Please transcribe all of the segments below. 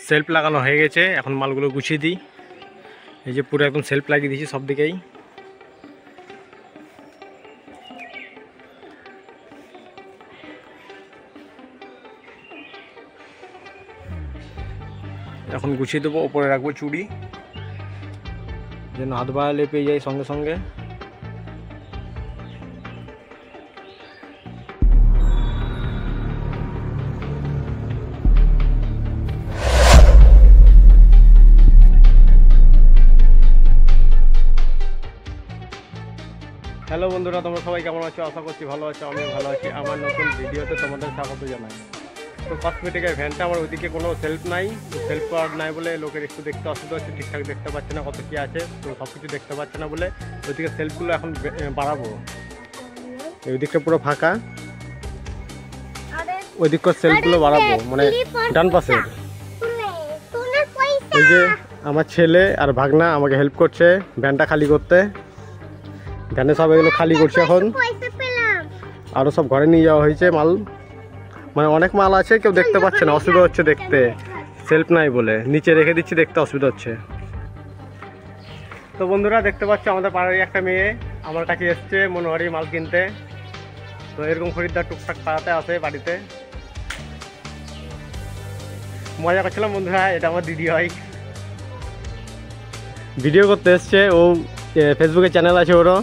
Self লাগানো হয়ে গেছে, এখন মালগুলো গুছিয়ে দিই। এই যে পুরো একদম সেলফ লাগিয়ে দিয়েছি সব দিকেই। এখন গুছিয়ে দেবো, ওপরে রাখবো চুড়ি যেন হাত বাড়ালে পেয়ে যায় সঙ্গে সঙ্গে। হ্যালো বন্ধুরা, তোমরা সবাই কেমন আছো? আশা করছি ভালো আছো, আমিও ভালো আছি। আমার নতুন ভিডিওতে তোমাদের স্বাগত জানাই। তো কসমেটিকের ভ্যানটা আমার ওইদিকে কোনো সেলফ নাই, তো সেলফ পাওয়ার নাই বলে লোকের একটু দেখতে অসুবিধা হচ্ছে, ঠিকঠাক দেখতে পাচ্ছে না কত কী আছে, তো সব কিছু দেখতে পাচ্ছে না বলে ওইদিকে সেলফগুলো এখন বাড়াবো। ওই দিকটা পুরো ফাঁকা, ওই দিককার সেলফগুলো বাড়াবো, মানে ডান পাশের। এই যে আমার ছেলে আর ভাগনা আমাকে হেল্প করছে ভ্যানটা খালি করতে। ভ্যানে সব এগুলো খালি করছে এখন, আরও সব ঘরে নিয়ে যাওয়া হয়েছে মাল, মানে অনেক মাল আছে, কেউ দেখতে পাচ্ছে না, অসুবিধা হচ্ছে দেখতে, সেলফ নাই বলে নিচে রেখে দিচ্ছি, দেখতে অসুবিধা হচ্ছে। তো বন্ধুরা দেখতে পাচ্ছ আমাদের পাড়ারই একটা মেয়ে আমার কাছে এসছে মনোহারি মাল কিনতে। তো এরকম খরিদ্দার টুকটাক পাড়াতে আসে বাড়িতে। মজা করছিলাম বন্ধুরা, এটা আমার দিদি হয়, ভিডিও করতে এসছে। ও ফেসবুকে চ্যানেল আছে ওরও।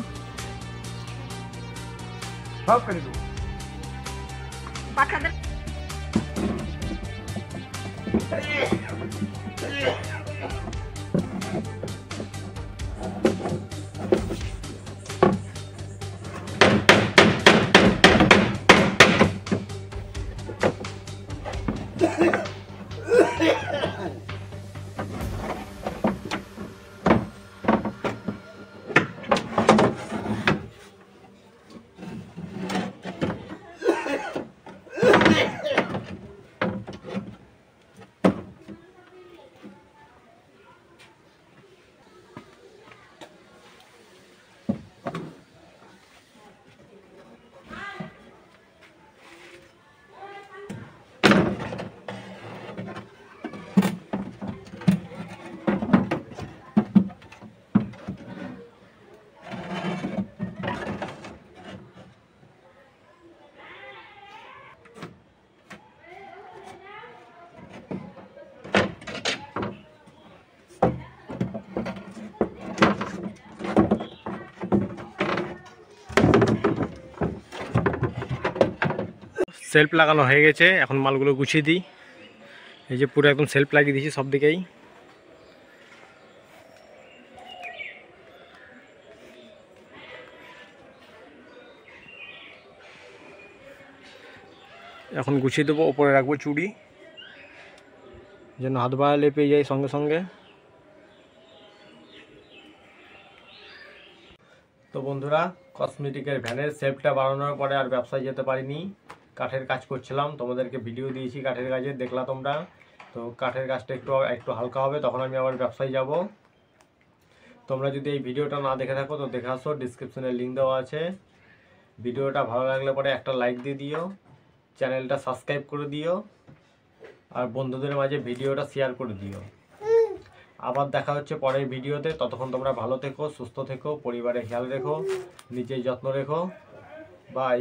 সেলফ লাগানো হয়ে গেছে, এখন মালগুলো গুছিয়ে দিই। এই যে পুরো একদম সেলফ লাগিয়ে দিয়েছি সব দিকেই। এখন গুছিয়ে দেবো, ওপরে রাখবো চুড়ি যেন হাত বাড়ালে পেয়ে যায় সঙ্গে সঙ্গে। তো বন্ধুরা, কসমেটিকের ভ্যানের সেলফটা বাড়ানোর পরে আর ব্যবসায় যেতে পারিনি, কাঠের কাজ করছিলাম, তোমাদেরকে ভিডিও দিয়েছি কাঠের কাজে, দেখলা তোমরা। তো কাঠের কাজটা একটু হালকা হবে, তখন আমি আবার ব্যবসায় যাব। তোমরা যদি এই ভিডিওটা না দেখে থাকো তো দেখে আসো, ডিসক্রিপশনে লিঙ্ক দেওয়া আছে। ভিডিওটা ভালো লাগলে পরে একটা লাইক দিয়ে দিও, চ্যানেলটা সাবস্ক্রাইব করে দিও, আর বন্ধুদের মাঝে ভিডিওটা শেয়ার করে দিও। আবার দেখা হচ্ছে পরের ভিডিওতে, ততক্ষণ তোমরা ভালো থেকো, সুস্থ থেকো, পরিবারের খেয়াল রেখো, নিজের যত্ন রেখো। বাই।